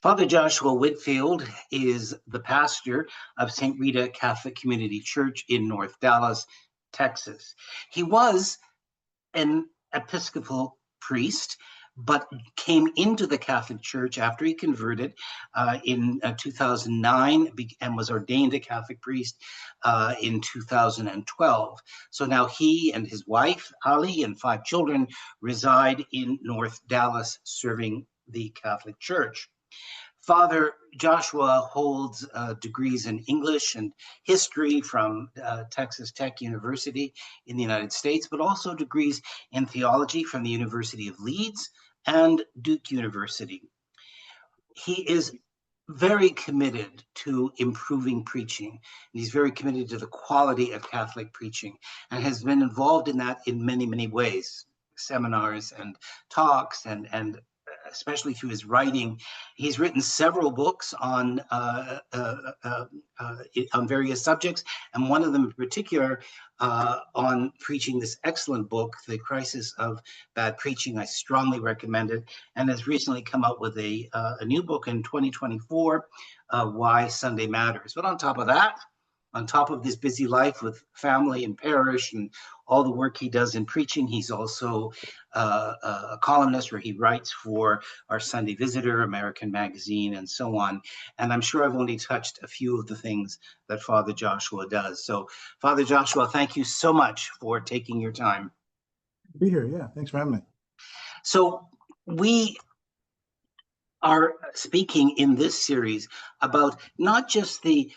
Father Joshua Whitfield is the pastor of St. Rita Catholic Community Church in North Dallas, Texas. He was an Episcopal priest, but came into the Catholic Church after he converted in 2009 and was ordained a Catholic priest in 2012. So now he and his wife, Ali, and 5 children reside in North Dallas, serving the Catholic Church. Father Joshua holds degrees in English and history from Texas Tech University in the United States, but also degrees in theology from the University of Leeds and Duke University. He is very committed to improving preaching, and he's very committed to the quality of Catholic preaching, and has been involved in that in many, many ways, seminars and talks, and especially through his writing. He's written several books on various subjects, and one of them in particular on preaching, this excellent book, The Crisis of Bad Preaching. I strongly recommend it, and has recently come out with a new book in 2024, Why Sunday Matters. But on top of that, on top of this busy life with family and parish and all the work he does in preaching, he's also a columnist where he writes for our Sunday Visitor, American Magazine, and so on. And I'm sure I've only touched a few of the things that Father Joshua does. So, Father Joshua, thank you so much for taking your time. Be here. Yeah, thanks for having me. So we are speaking in this series about not just the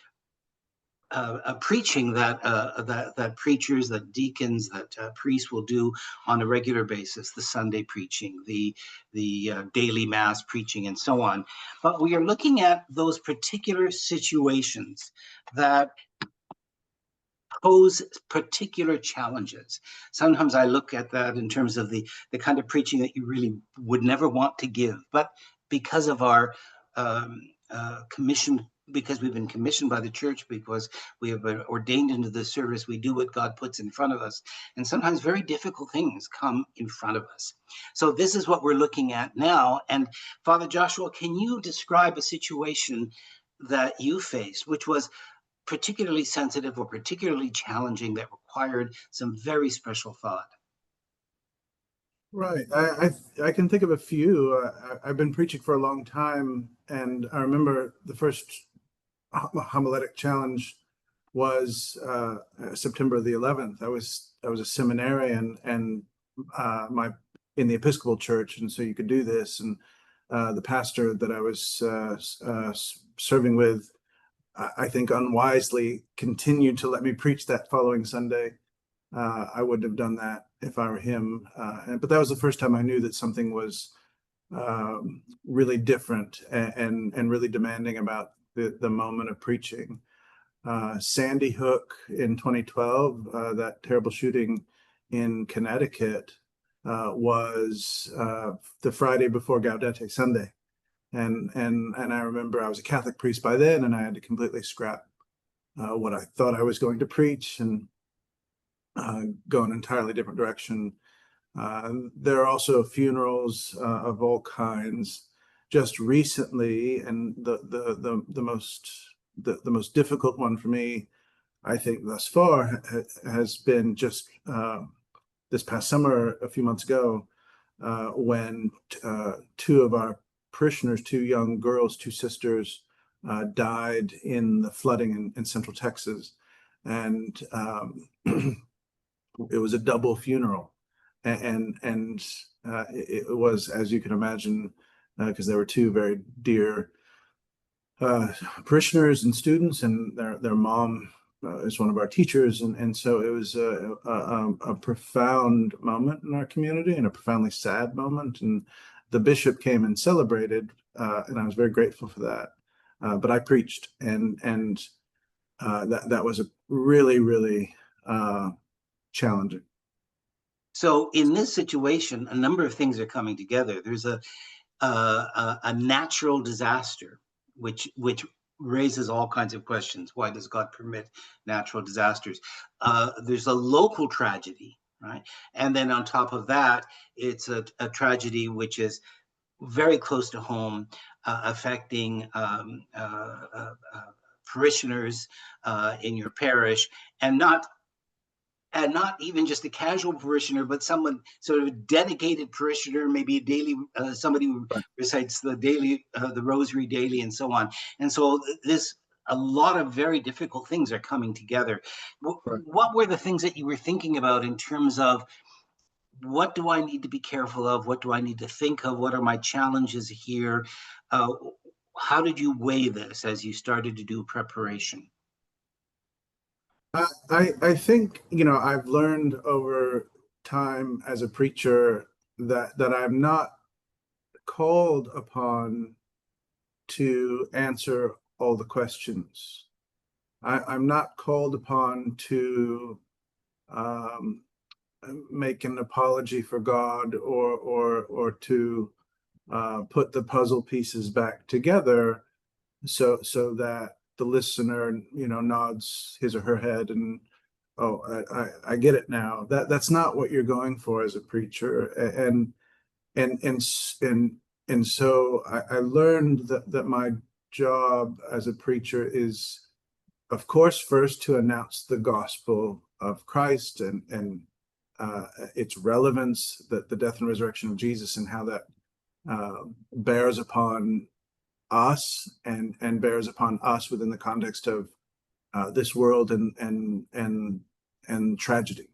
preaching that preachers, that deacons, that priests will do on a regular basis, the Sunday preaching, the daily mass preaching, and so on. But we are looking at those particular situations that pose particular challenges. Sometimes I look at that in terms of the kind of preaching that you really would never want to give, but because of our commission, because we've been commissioned by the church, because we have been ordained into the service, we do what God puts in front of us. And sometimes very difficult things come in front of us. So this is what we're looking at now. And Father Joshua, can you describe a situation that you faced, which was particularly sensitive or particularly challenging, that required some very special thought? Right. I can think of a few. I've been preaching for a long time, and I remember the first homiletic challenge was September the 11th. I was a seminarian and in the Episcopal Church, and so you could do this. And the pastor that I was serving with, I think unwisely, continued to let me preach that following Sunday. I wouldn't have done that if I were him. But that was the first time I knew that something was really different and really demanding about the moment of preaching. Sandy Hook in 2012, that terrible shooting in Connecticut, was the Friday before Gaudete Sunday. And I remember I was a Catholic priest by then, and I had to completely scrap what I thought I was going to preach and go an entirely different direction. There are also funerals of all kinds. Just recently, and the most difficult one for me, I think thus far, has been just this past summer, a few months ago, when 2 of our parishioners, 2 young girls, 2 sisters, died in the flooding in Central Texas. And it was a double funeral. And it was, as you can imagine, because there were 2 very dear parishioners and students, and their mom is one of our teachers. And so it was a profound moment in our community, and a profoundly sad moment. And the bishop came and celebrated, and I was very grateful for that. But I preached, and that was a really, really challenging. So in this situation, a number of things are coming together. There's a natural disaster, which raises all kinds of questions. Why does God permit natural disasters? There's a local tragedy, right? And then on top of that, it's a tragedy which is very close to home, affecting parishioners in your parish, and not even just a casual parishioner, but someone sort of a dedicated parishioner, maybe a daily, somebody who Right. recites the rosary daily and so on. And so a lot of very difficult things are coming together. Right. What were the things that you were thinking about in terms of what do I need to be careful of? What do I need to think of? What are my challenges here? Uh, how did you weigh this as you started to do preparation? I think, I've learned over time as a preacher that I'm not called upon to answer all the questions. I'm not called upon to um, make an apology for God, or to put the puzzle pieces back together so that the listener, nods his or her head and, oh, I get it now. That's not what you're going for as a preacher. And and and and so I learned that my job as a preacher is, of course, first to announce the gospel of Christ, and its relevance, that the death and resurrection of Jesus, and how that bears upon us, and bears upon us within the context of this world, and tragedy.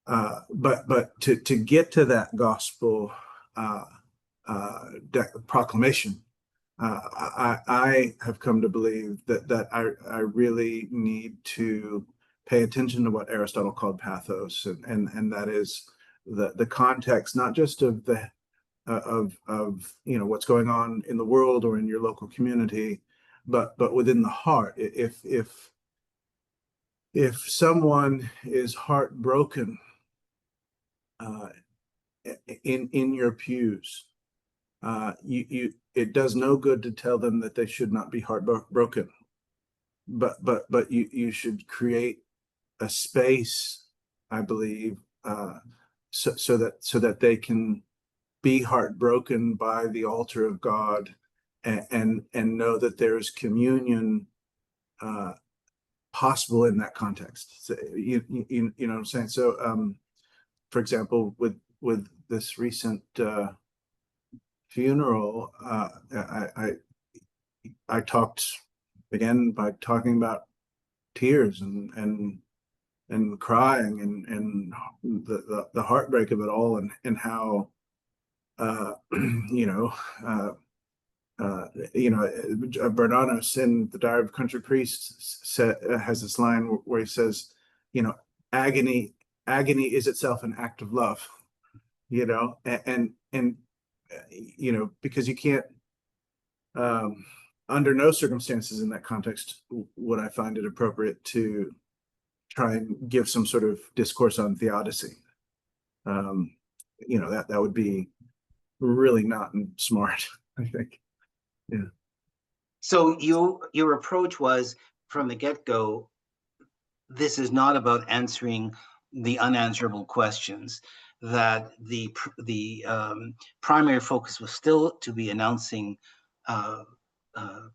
But to get to that gospel uh, proclamation, I have come to believe that I really need to pay attention to what Aristotle called pathos, and that is the context, not just of the of what's going on in the world or in your local community, but within the heart. If someone is heartbroken uh, in your pews, it does no good to tell them that they should not be heartbroken, but you should create a space, I believe, so that they can be heartbroken by the altar of God, and know that there's communion possible in that context. So, you know what I'm saying? So, for example, with this recent funeral, I talked again by talking about tears, and crying, and the heartbreak of it all, and how you know uh, Bernanos in the Diary of a Country Priest has this line where he says, agony is itself an act of love, and because you can't, um, under no circumstances in that context would I find it appropriate to try and give some sort of discourse on theodicy. That would be really not smart, I think. Yeah. So your approach was from the get-go, this is not about answering the unanswerable questions, that the primary focus was still to be announcing uh,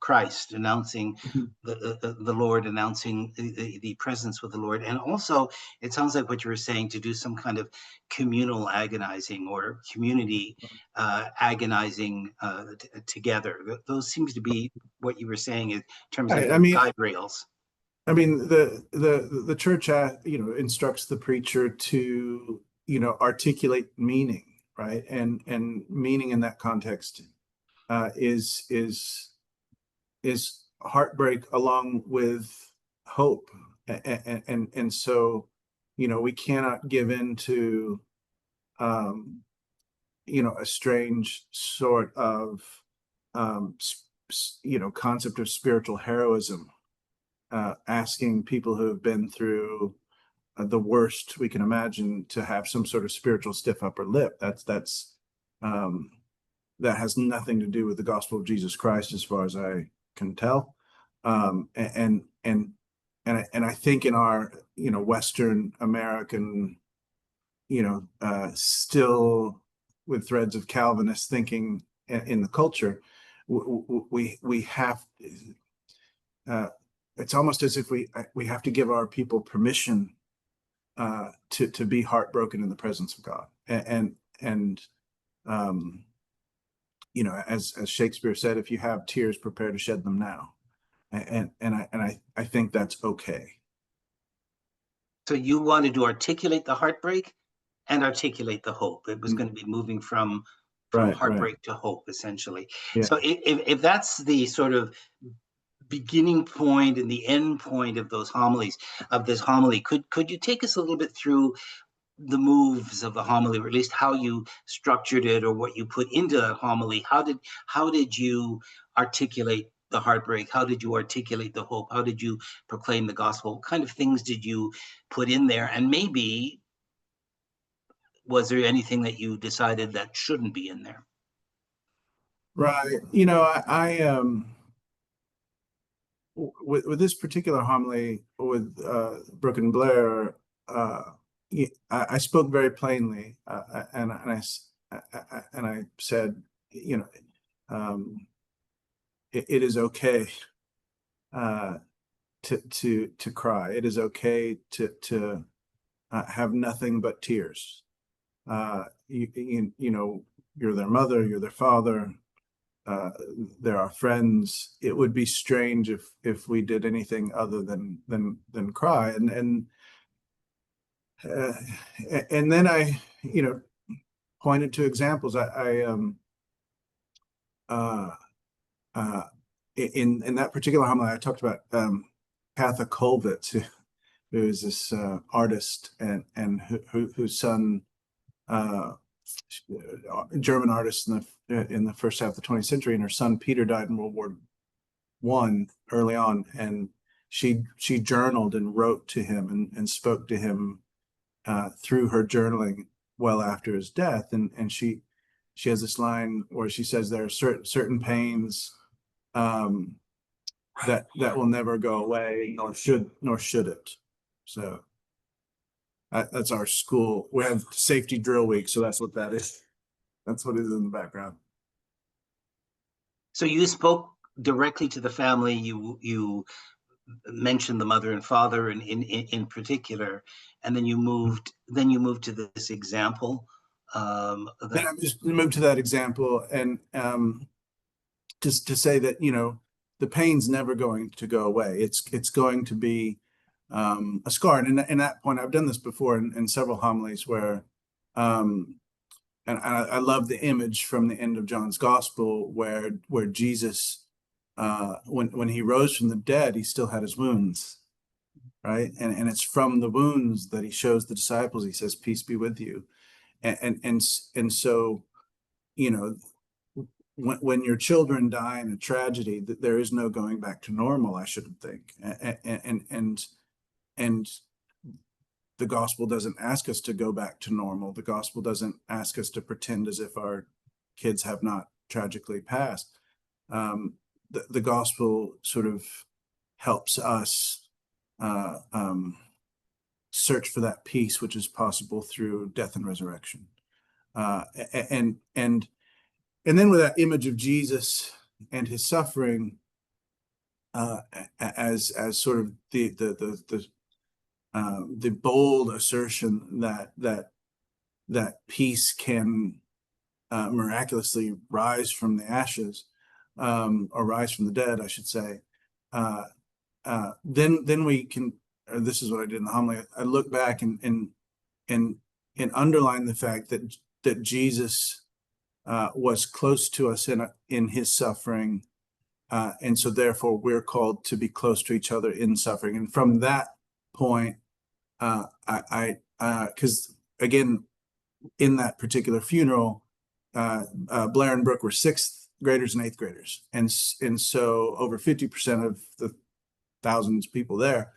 Christ, announcing Mhm. the Lord, announcing the presence with the Lord. And also, it sounds like what you were saying, to do some kind of communal agonizing or community agonizing together. Those seems to be what you were saying in terms of I your mean, guide rails. the church, instructs the preacher to, articulate meaning, right? And meaning in that context is heartbreak along with hope, and so, we cannot give in to um, a strange sort of concept of spiritual heroism, asking people who have been through the worst we can imagine to have some sort of spiritual stiff upper lip. Um, that has nothing to do with the gospel of Jesus Christ, as far as I can tell. And I think in our Western American, still with threads of Calvinist thinking in the culture, we have, it's almost as if we have to give our people permission to be heartbroken in the presence of God. And as Shakespeare said, if you have tears, prepare to shed them now. I think that's okay. So you wanted to articulate the heartbreak and articulate the hope. It was going to be moving from Right. heartbreak to hope, essentially. Yeah. So if that's the sort of beginning point and the end point of those homilies, of this homily, could you take us a little bit through the moves of the homily, or at least how you structured it, or what you put into that homily? How did you articulate the heartbreak? How did you articulate the hope? How did you proclaim the gospel? What kind of things did you put in there? And maybe was there anything that you decided that shouldn't be in there? Right. With this particular homily with Brooke and Blair, I spoke very plainly, and I said, it is okay to cry. It is okay to have nothing but tears. You're their mother, you're their father. They're our friends. It would be strange if we did anything other than cry. And then I pointed to examples. In that particular homily, I talked about Katha Kollwitz, who is this artist and whose son, German artist in the first half of the 20th century, and her son Peter died in World War I early on, and she journaled and wrote to him and spoke to him through her journaling well after his death, and she has this line where she says there are certain pains that will never go away, nor should it. So that's our school. We have safety drill week, so that's what that is. That's what is in the background. So you spoke directly to the family. You mentioned the mother and father in particular, and then you moved to this example. Then I just moved to that example, and just to say that the pain's never going to go away. It's going to be a scar. And in that point, I've done this before in several homilies where, and I love the image from the end of John's Gospel where Jesus, when he rose from the dead, he still had his wounds, right? And it's from the wounds that he shows the disciples. He says, "Peace be with you," and so, when your children die in a tragedy, that there is no going back to normal, I shouldn't think, and the gospel doesn't ask us to go back to normal. The gospel doesn't ask us to pretend as if our kids have not tragically passed. The gospel sort of helps us search for that peace which is possible through death and resurrection. And then with that image of Jesus and his suffering as sort of the bold assertion that peace can miraculously rise from the ashes, or rise from the dead, I should say. Then we can. This is what I did in the homily. I look back and underline the fact that Jesus was close to us in his suffering, and so therefore we're called to be close to each other in suffering. And from that point, because again, in that particular funeral, Blair and Brooke were sixth graders and eighth graders, and so over 50% of the thousands of people there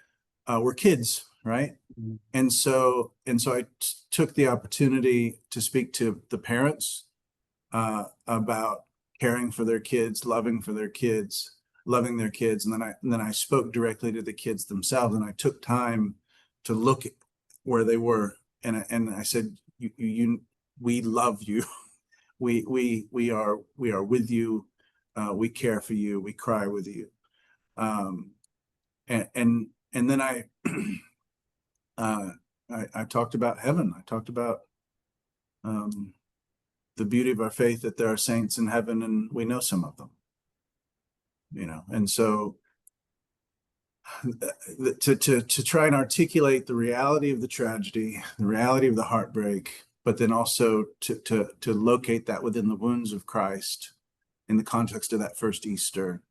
were kids, right? Mm-hmm. And so I took the opportunity to speak to the parents about caring for their kids, loving their kids, and then I spoke directly to the kids themselves, and I took time to look at where they were, and I said, we love you. we are with you. we care for you, we cry with you. And then I talked about heaven. I talked about the beauty of our faith, that there are saints in heaven, and we know some of them, and so to try and articulate the reality of the tragedy, the reality of the heartbreak, but then also to locate that within the wounds of Christ in the context of that first Easter,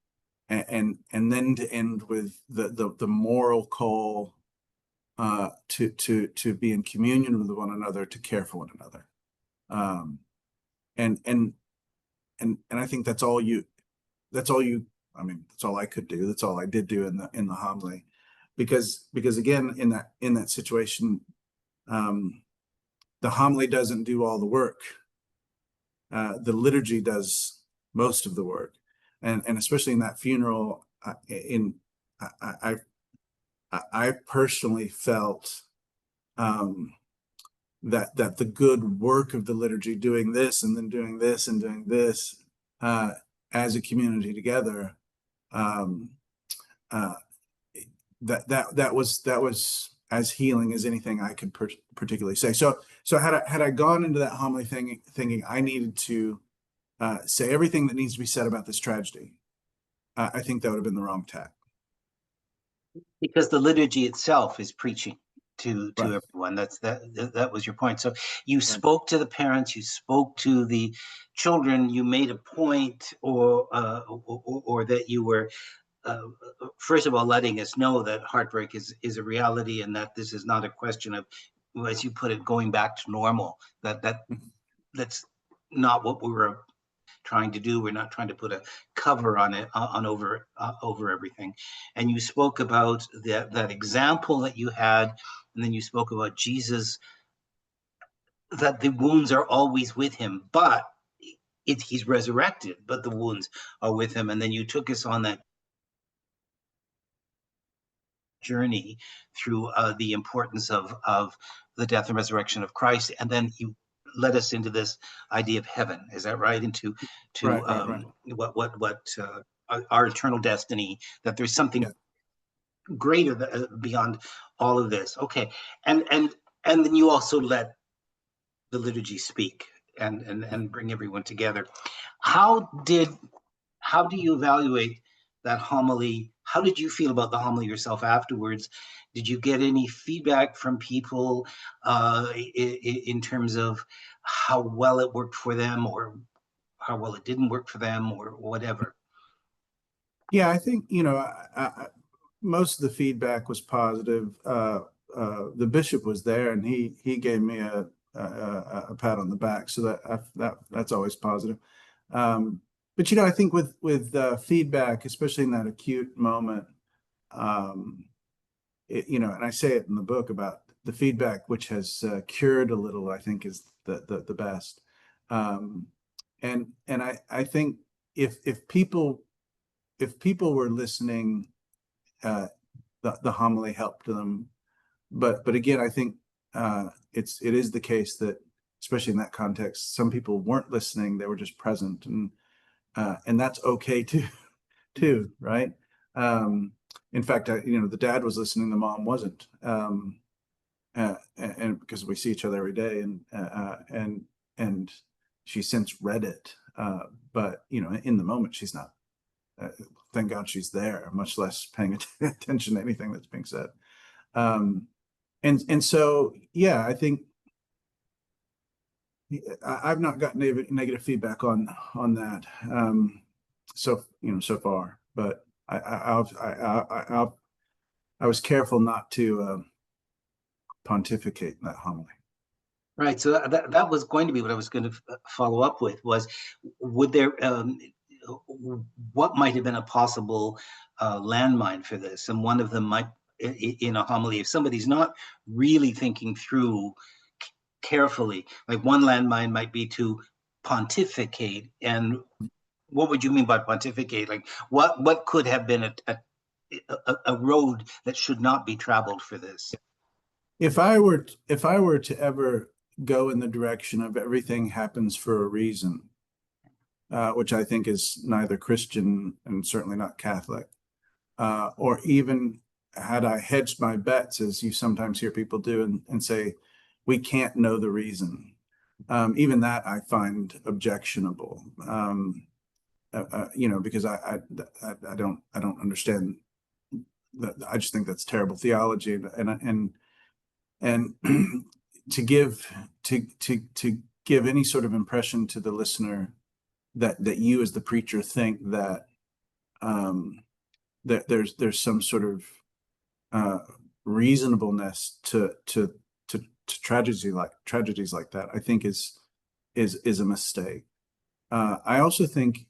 and then to end with the moral call to be in communion with one another, to care for one another. And I think that's all I mean, that's all I could do. That's all I did do in the homily, because again, in that situation, the homily doesn't do all the work. The liturgy does most of the work, and especially in that funeral, I personally felt that the good work of the liturgy, doing this and then doing this and doing this as a community together, that was as healing as anything I could particularly say. So had I gone into that homily thinking I needed to say everything that needs to be said about this tragedy, I think that would have been the wrong tack. Because the liturgy itself is preaching to Right. everyone. That was your point. So you spoke to the parents, you spoke to the children, you made a point, or that you were first of all letting us know that heartbreak is a reality, and that this is not a question of, as you put it, going back to normal. That's not what we were trying to do. We're not trying to put a cover on it, over everything. And you spoke about that example that you had, and then you spoke about Jesus, that the wounds are always with him, but he's resurrected, but the wounds are with him. And then you took us on that journey through the importance of the death and resurrection of Christ, and then you led us into this idea of heaven. Is that right? Into Right. what our eternal destiny. That there's something greater beyond all of this. Okay, and then you also let the liturgy speak and bring everyone together. How do you evaluate that homily? How did you feel about the homily yourself afterwards? Did you get any feedback from people in terms of how well it worked for them, or how well it didn't work for them, or whatever? Yeah, I think, most of the feedback was positive. The bishop was there, and he gave me a pat on the back, so that's always positive. But I think with feedback, especially in that acute moment, and I say it in the book about the feedback which has cured a little, I think is the best. And I think if people were listening, the homily helped them. But again, I think it is the case that, especially in that context, some people weren't listening; they were just present, and that's okay too, right? In fact, the dad was listening, the mom wasn't, and because we see each other every day, and she since read it, but in the moment she's not. Thank God she's there, much less paying attention to anything that's being said. And so, yeah, I think I've not gotten negative feedback on that. So far, but I was careful not to pontificate in that homily. Right. So that was going to be what I was going to follow up with, was would there what might have been a possible landmine for this? And one of them might, in a homily, if somebody's not really thinking through carefully, like one landmine might be to pontificate. And what would you mean by pontificate? Like what could have been a road that should not be traveled for this? If I were to ever go in the direction of everything happens for a reason, which I think is neither Christian and certainly not Catholic, or even had I hedged my bets, as you sometimes hear people do, and say, we can't know the reason. Even that I find objectionable, because I don't understand that. I just think that's terrible theology, and to give any sort of impression to the listener that you as the preacher think that that there's some sort of reasonableness to tragedies like that, I think is a mistake. I also think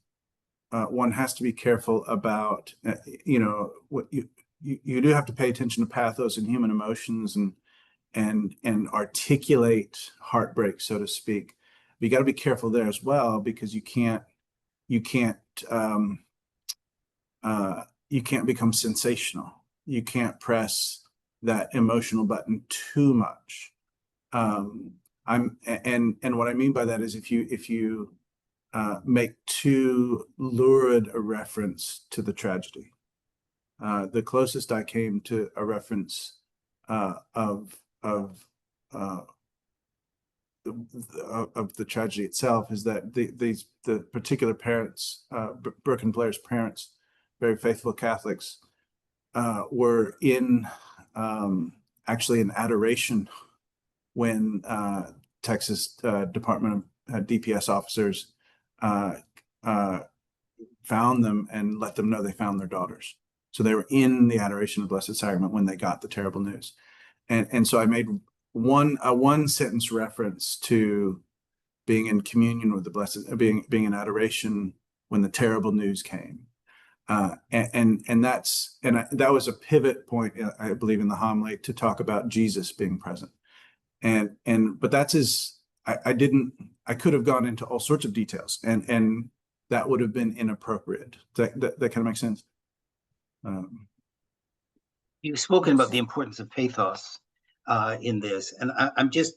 one has to be careful about what you do have to pay attention to pathos and human emotions and articulate heartbreak, so to speak. But you got to be careful there as well, because you can't become sensational. You can't press that emotional button too much. And what I mean by that is if you make too lurid a reference to the tragedy. The closest I came to a reference of the tragedy itself is that the particular parents, Brooke and Blair's parents, very faithful Catholics, were in actually in adoration when Texas Department of DPS officers found them and let them know they found their daughters. So they were in the adoration of Blessed Sacrament when they got the terrible news. And so I made one sentence reference to being in communion with the Blessed, being in adoration when the terrible news came. That was a pivot point, I believe, in the homily to talk about Jesus being present. But that's I could have gone into all sorts of details, and that would have been inappropriate. That kind of makes sense. You've spoken about the importance of pathos in this, and I'm just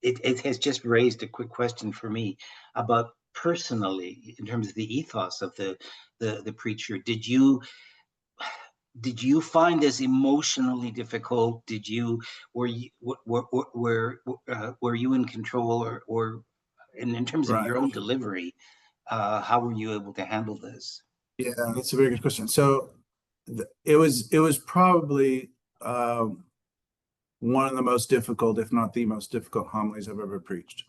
it has just raised a quick question for me about personally, in terms of the ethos of the preacher. Did you find this emotionally difficult? Were you in control, or in terms of your own delivery, how were you able to handle this? Yeah, that's a very good question. So it was probably one of the most difficult, if not the most difficult, homilies I've ever preached.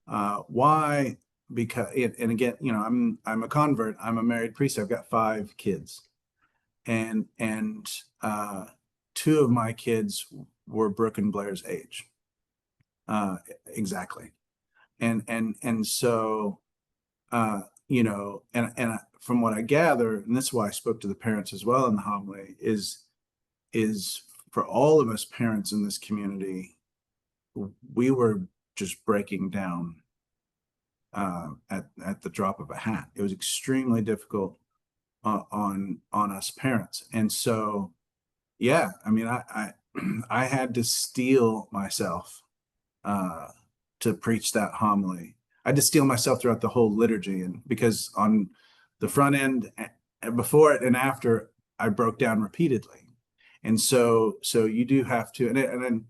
Why? Because and again, I'm a convert. I'm a married priest. I've got 5 kids, and 2 of my kids were Brooke and Blair's age, exactly, and so and from what I gather, and that's why I spoke to the parents as well in the homily, is for all of us parents in this community, we were just breaking down at the drop of a hat. It was extremely difficult on us parents, and so yeah, I mean, I had to steel myself to preach that homily. I had to steel myself throughout the whole liturgy, and because on the front end, before it and after, I broke down repeatedly, and so you do have to, and then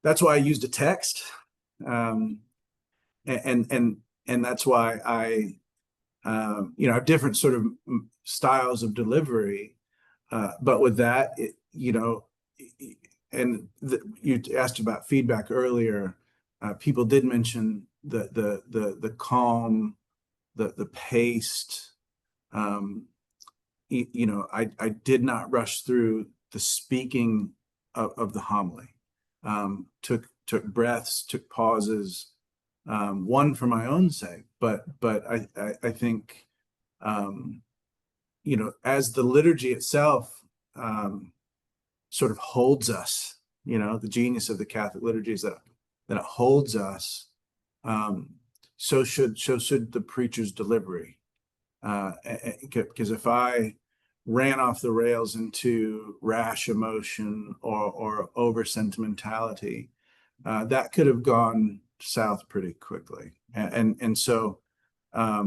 that's why I used a text, and that's why I have different sort of styles of delivery, but with that, you asked about feedback earlier. People did mention the calm, the paced. I did not rush through the speaking of the homily. Took breaths, took pauses, one for my own sake, but I think as the liturgy itself sort of holds us, the genius of the Catholic liturgy is that it holds us. So should the preacher's delivery, because if I ran off the rails into rash emotion or over sentimentality, that could have gone south pretty quickly. And so I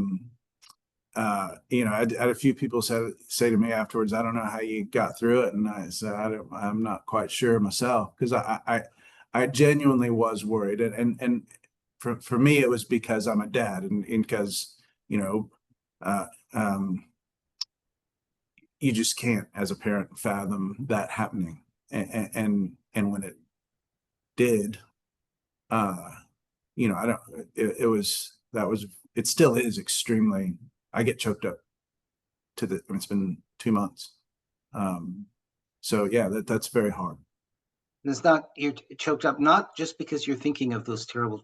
had a few people say to me afterwards, "I don't know how you got through it," and I said, "I'm not quite sure myself," because I genuinely was worried, and for me it was because I'm a dad, and because uh, um, you just can't, as a parent, fathom that happening, and when it did, uh, I don't. It was that was it still is extremely. I get choked up it's been 2 months. So yeah, that's very hard. And it's not, you're choked up, not just because you're thinking of those terrible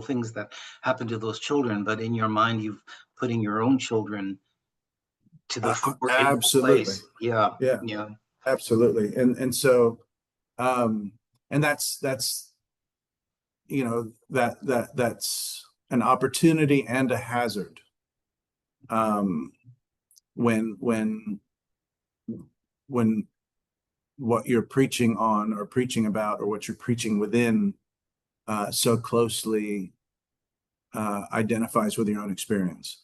things that happen to those children, but in your mind, you've putting your own children to the fore in that Absolutely. place. Yeah. Yeah, Yeah. absolutely. And so, and that's, that's an opportunity and a hazard. When when what you're preaching on or preaching about or what you're preaching within so closely identifies with your own experience,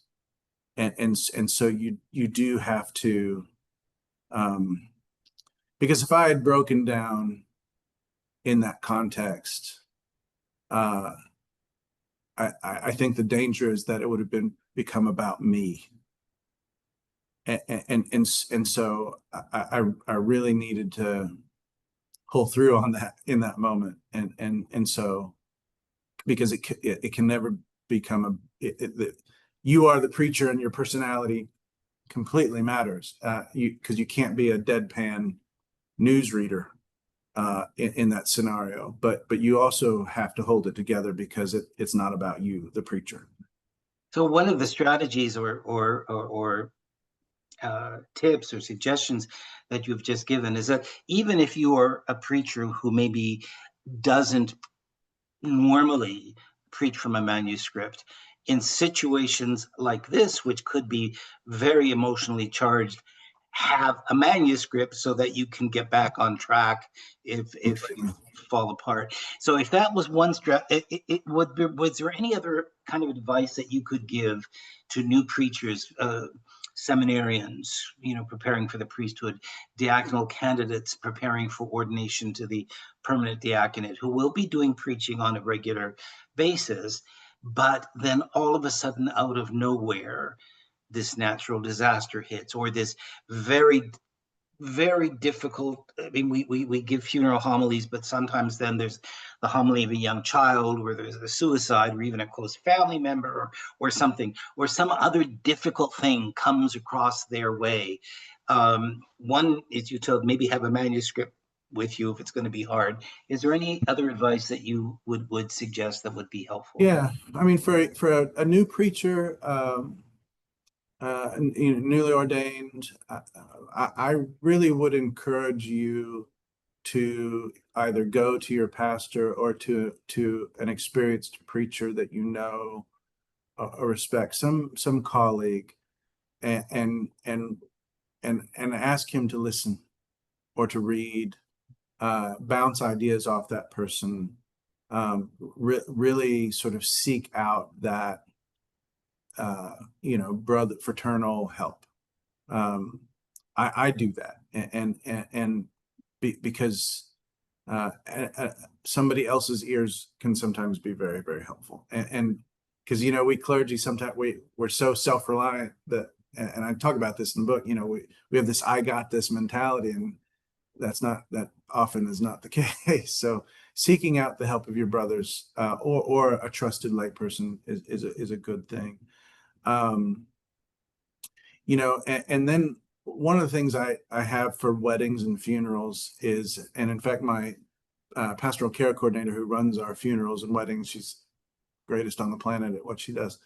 and so you do have to, because if I had broken down in that context, uh, I think the danger is that it would have become about me, and so I really needed to pull through on that in that moment, and so because it can never become you are the preacher and your personality completely matters, because you can't be a deadpan newsreader in that scenario, but you also have to hold it together because it's not about you, the preacher. So one of the strategies or tips or suggestions that you've just given is that even if you are a preacher who maybe doesn't normally preach from a manuscript, in situations like this, which could be very emotionally charged, have a manuscript so that you can get back on track if you fall apart. So if that was one was there any other kind of advice that you could give to new preachers, seminarians, preparing for the priesthood, diaconal candidates preparing for ordination to the permanent diaconate, who will be doing preaching on a regular basis, but then all of a sudden, out of nowhere, this natural disaster hits, or this very very difficult. I mean, we give funeral homilies, but sometimes then there's the homily of a young child, where there's a suicide, or even a close family member, or something, or some other difficult thing comes across their way. One is, you told, maybe have a manuscript with you if it's going to be hard. Is there any other advice that you would suggest that would be helpful? Yeah, I mean, for a new preacher, newly ordained, I really would encourage you to either go to your pastor or to an experienced preacher that or respect, some colleague, and and ask him to listen or to read, bounce ideas off that person, really sort of seek out that brother fraternal help. I do that, because somebody else's ears can sometimes be very, very helpful, and because we clergy sometimes we're so self-reliant that, and I talk about this in the book, we have this "I got this" mentality, and that often is not the case. So seeking out the help of your brothers, or a trusted lay person is a good thing. And then one of the things I have for weddings and funerals is, and in fact, my pastoral care coordinator who runs our funerals and weddings, she's greatest on the planet at what she does.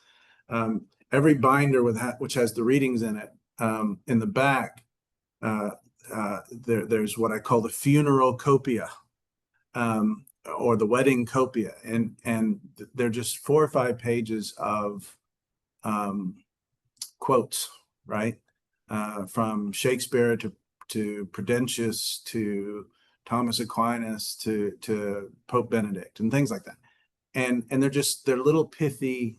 Every binder which has the readings in it, in the back, there's what I call the funeral copia, or the wedding copia, and they're just 4 or 5 pages of quotes, right? From Shakespeare to Prudentius to Thomas Aquinas to Pope Benedict and things like that. And they're little pithy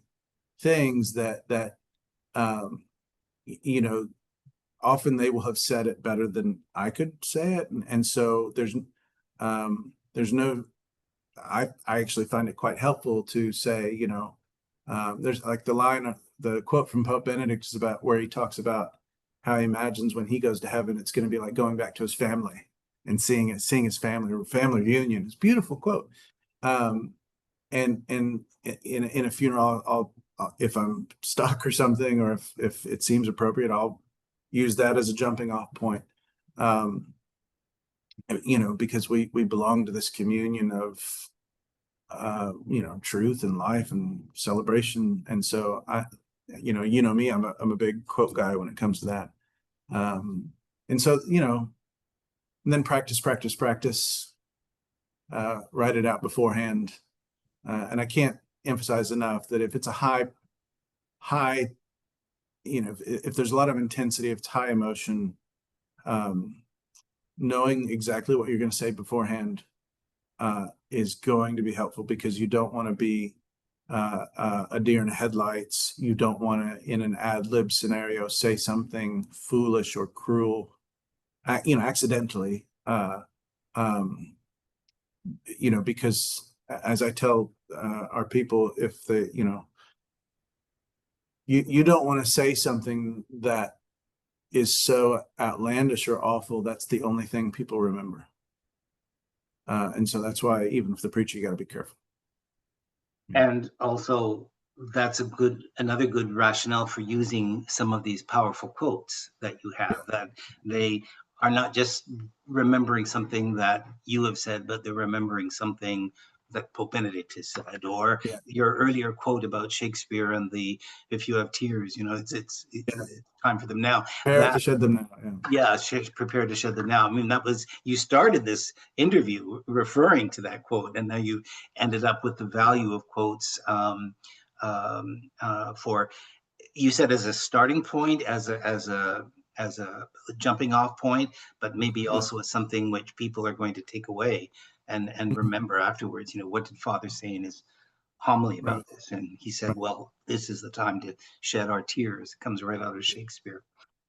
things that you know, often they will have said it better than I could say it, and so there's no. I actually find it quite helpful to say, you know, there's like the quote from Pope Benedict is about where he talks about how he imagines when he goes to heaven, it's going to be like going back to his family and seeing his family or family reunion. It's a beautiful quote. And in a funeral, I'll if I'm stuck or something, or if it seems appropriate, I'll use that as a jumping off point. You know, because we belong to this communion of you know, truth and life and celebration. And so you know me, I'm a big quote guy when it comes to that. And so, you know, and then practice, write it out beforehand. And I can't emphasize enough that if it's a high, you know, if there's a lot of intensity, if it's high emotion, knowing exactly what you're going to say beforehand is going to be helpful, because you don't want to be a deer in the headlights. You don't want to, in an ad lib scenario, say something foolish or cruel, you know, accidentally. You know, because as I tell our people, if they, you know, you don't want to say something that is so outlandish or awful that's the only thing people remember. And so that's why even with the preacher, you got to be careful. And also, that's another good rationale for using some of these powerful quotes that you have, that they are not just remembering something that you have said, but they're remembering something that Pope Benedict has said, or your earlier quote about Shakespeare and the "if you have tears, you know, it's time for them now." Prepare to shed them now. Yeah, prepared to shed them now. I mean, that was, you started this interview referring to that quote, and now you ended up with the value of quotes for, you said, as a starting point, as a jumping off point, but maybe also as something which people are going to take away and remember afterwards. You know, what did Father say in his homily about this? And he said, well, this is the time to shed our tears. It comes right out of Shakespeare.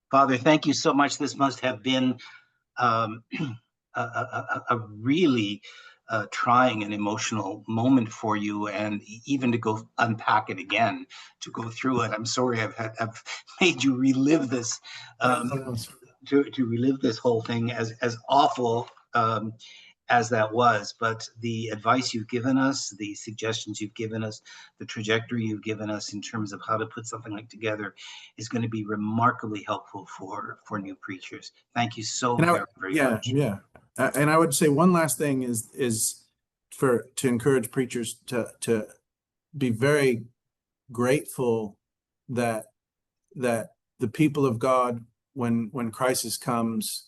Father, thank you so much. This must have been um, a really trying and emotional moment for you, and even to go unpack it again, to go through it. I'm sorry I've made you relive this, to relive this whole thing, as awful as that was. But the advice you've given us, the suggestions you've given us, the trajectory you've given us in terms of how to put something like together is going to be remarkably helpful for new preachers. Thank you so very much. Yeah. And I would say one last thing is to encourage preachers to be very grateful that the people of God, when crisis comes,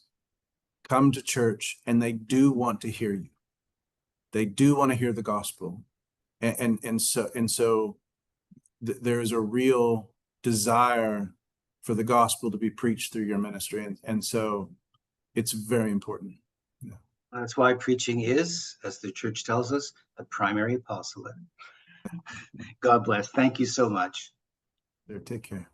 come to church, and they do want to hear you. They do want to hear the gospel, and so there is a real desire for the gospel to be preached through your ministry, and so it's very important. Yeah. That's why preaching is, as the church tells us, the primary apostolate. God bless. Thank you so much. Take care.